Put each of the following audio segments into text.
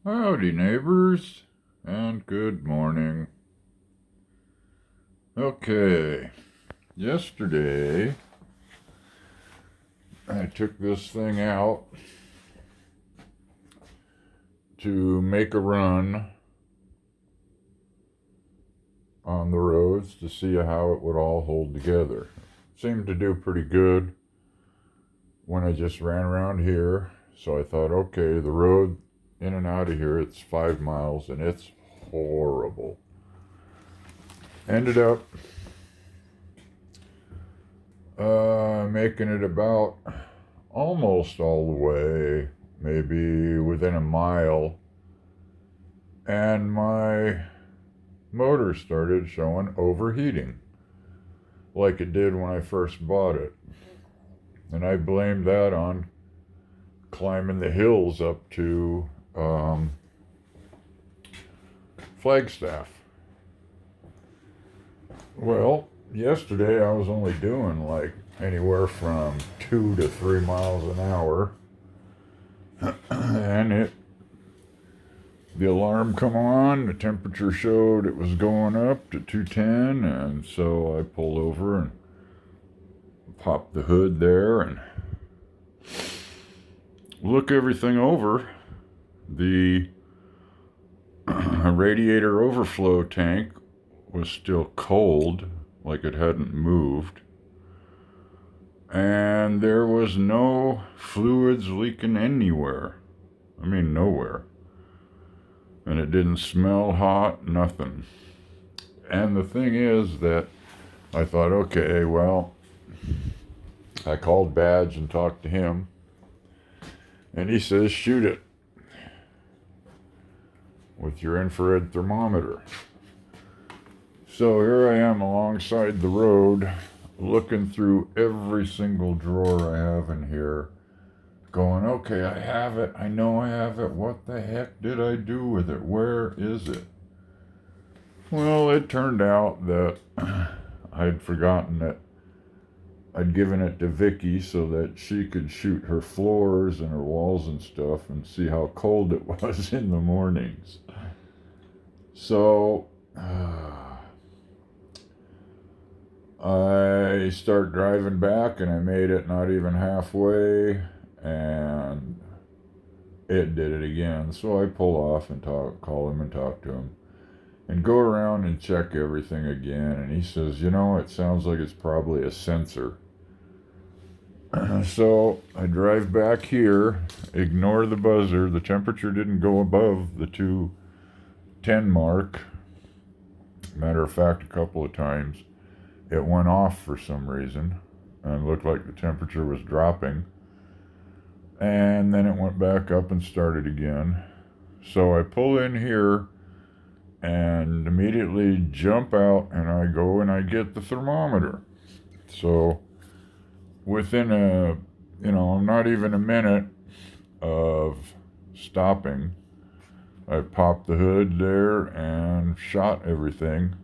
Howdy, neighbors, and good morning. Okay, yesterday I took this thing out to make a run on the roads to see how it would all hold together. Seemed to do pretty good when I just ran around here, so I thought, okay, the road in and out of here, it's 5 miles, and it's horrible. Ended up making it about almost all the way, maybe within a mile, and my motor started showing overheating like it did when I first bought it. And I blamed that on climbing the hills up to Flagstaff. Well, yesterday I was only doing like anywhere from 2 to 3 miles an hour, and the alarm come on, the temperature showed it was going up to 210, and so I pulled over and popped the hood there and look everything over. The radiator overflow tank was still cold, like it hadn't moved, and there was no fluids leaking anywhere. I mean, nowhere. And it didn't smell hot, nothing. And the thing is that I thought, okay, well, I called Badge and talked to him, and he says, shoot it with your infrared thermometer. So here I am alongside the road, looking through every single drawer I have in here, going, okay, I have it. I know I have it. What the heck did I do with it? Where is it? Well, it turned out that I'd forgotten it. I'd given it to Vicky so that she could shoot her floors and her walls and stuff and see how cold it was in the mornings. So I start driving back, and I made it not even halfway, and it did it again. So I pull off and call him and talk to him, and go around and check everything again. And he says, it sounds like it's probably a sensor. So I drive back here, ignore the buzzer. The temperature didn't go above the 210 mark. Matter of fact, a couple of times it went off for some reason, and it looked like the temperature was dropping. And then it went back up and started again. So I pull in here and immediately jump out, and I go and I get the thermometer. So within not even a minute of stopping, I popped the hood there and shot everything.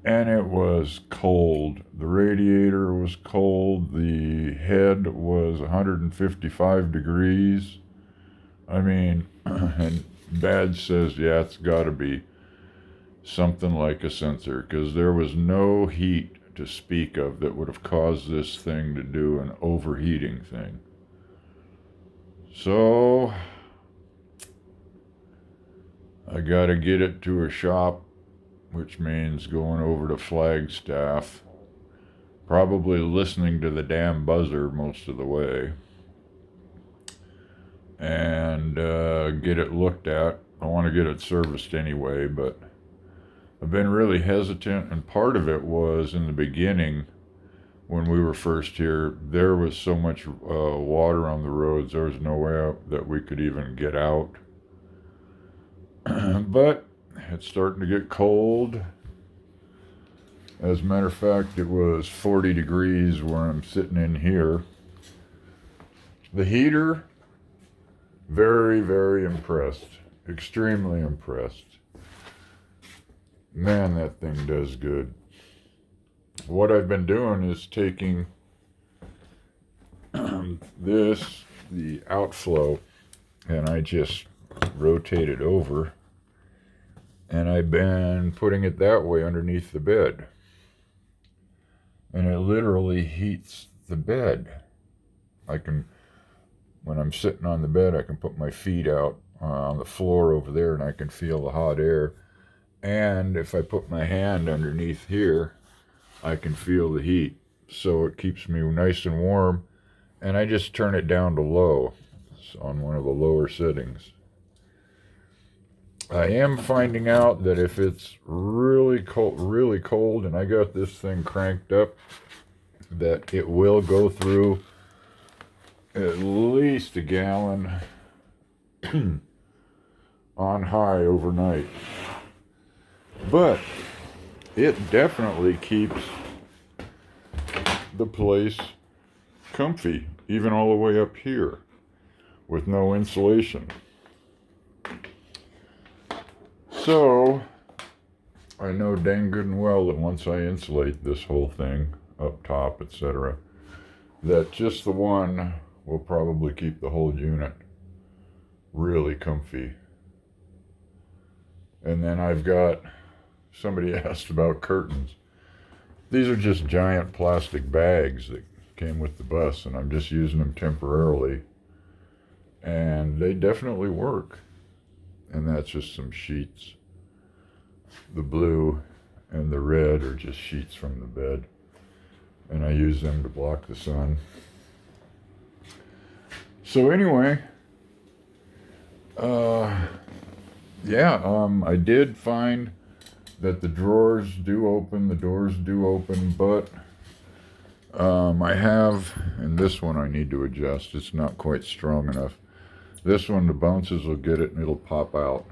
And it was cold. The radiator was cold. The head was 155 degrees. I mean, and Badge says, yeah, it's got to be something like a sensor, because there was no heat to speak of that would have caused this thing to do an overheating thing. So I got to get it to a shop, which means going over to Flagstaff, probably listening to the damn buzzer most of the way, and get it looked at. I want to get it serviced anyway, but I've been really hesitant, and part of it was in the beginning when we were first here, there was so much water on the roads, there was no way out that we could even get out. But it's starting to get cold. As a matter of fact, it was 40 degrees where I'm sitting in here. The heater, very, very impressed. Extremely impressed. Man, that thing does good. What I've been doing is taking the outflow, and I just rotate it over, and I've been putting it that way underneath the bed. And it literally heats the bed. When I'm sitting on the bed, I can put my feet out on the floor over there and I can feel the hot air. And if I put my hand underneath here, I can feel the heat. So it keeps me nice and warm. And I just turn it down to low. It's on one of the lower settings. I am finding out that if it's really cold, and I got this thing cranked up, that it will go through at least a gallon on high overnight. But it definitely keeps the place comfy, even all the way up here, with no insulation. So, I know dang good and well that once I insulate this whole thing, up top, etc., that just the one will probably keep the whole unit really comfy. And then I've got, somebody asked about curtains. These are just giant plastic bags that came with the bus, and I'm just using them temporarily. And they definitely work. And that's just some sheets. The blue and the red are just sheets from the bed. And I use them to block the sun. So anyway, I did find that the drawers do open, the doors do open, but I have, and this one I need to adjust. It's not quite strong enough. This one, the bounces will get it and it'll pop out.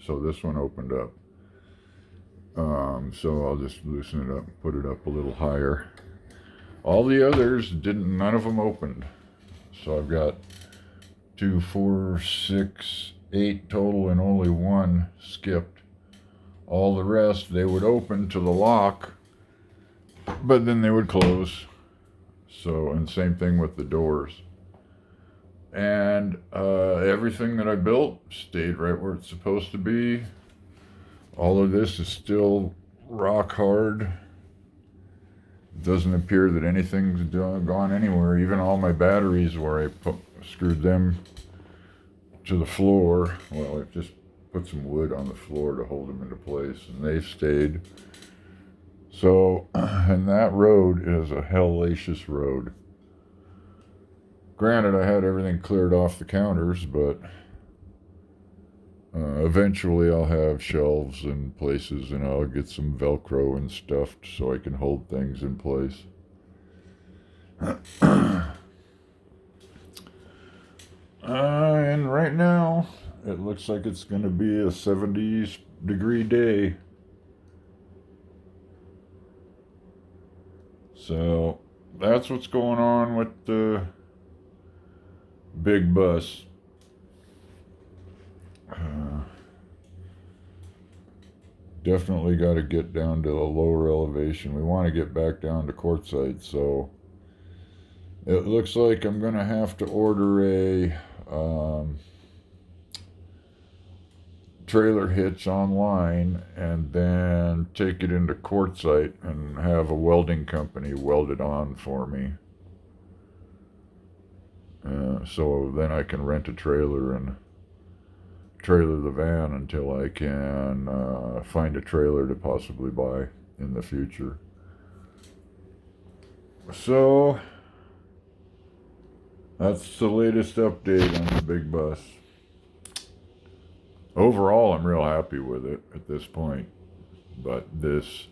So this one opened up. So I'll just loosen it up, put it up a little higher. All the others didn't, none of them opened. So I've got 2, 4, 6, 8 total and only one skipped. All the rest, they would open to the lock, but then they would close. So, and same thing with the doors. And everything that I built stayed right where it's supposed to be. All of this is still rock hard. It doesn't appear that anything's gone anywhere. Even all my batteries where I screwed them to the floor. Well, I just put some wood on the floor to hold them into place, and they've stayed. So, and that road is a hellacious road. Granted, I had everything cleared off the counters, but eventually I'll have shelves and places, and I'll get some Velcro and stuff so I can hold things in place. And right now, it looks like it's going to be a 70-degree day. So that's what's going on with the big bus. Definitely got to get down to a lower elevation. We want to get back down to quartzite, so it looks like I'm going to have to order a trailer hitch online and then take it into quartzite and have a welding company weld it on for me. So then I can rent a trailer and trailer the van until I can find a trailer to possibly buy in the future. So that's the latest update on the big bus. Overall, I'm real happy with it at this point, but this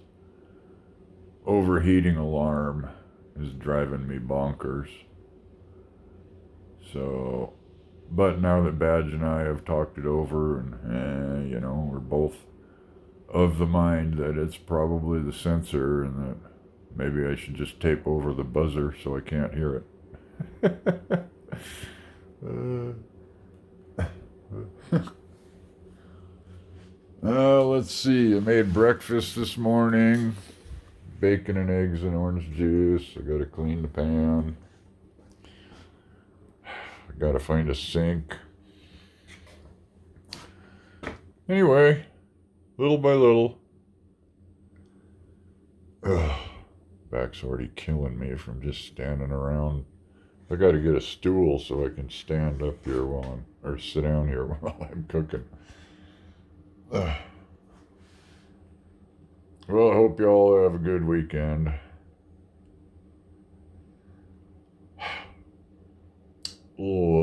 overheating alarm is driving me bonkers. So, but now that Badge and I have talked it over, and we're both of the mind that it's probably the sensor, and that maybe I should just tape over the buzzer so I can't hear it. Let's see. I made breakfast this morning. Bacon and eggs and orange juice. I gotta clean the pan. I gotta find a sink. Anyway, little by little, ugh, back's already killing me from just standing around. I got to get a stool so I can stand up here or sit down here while I'm cooking. Ugh. Well, I hope y'all have a good weekend. Oh,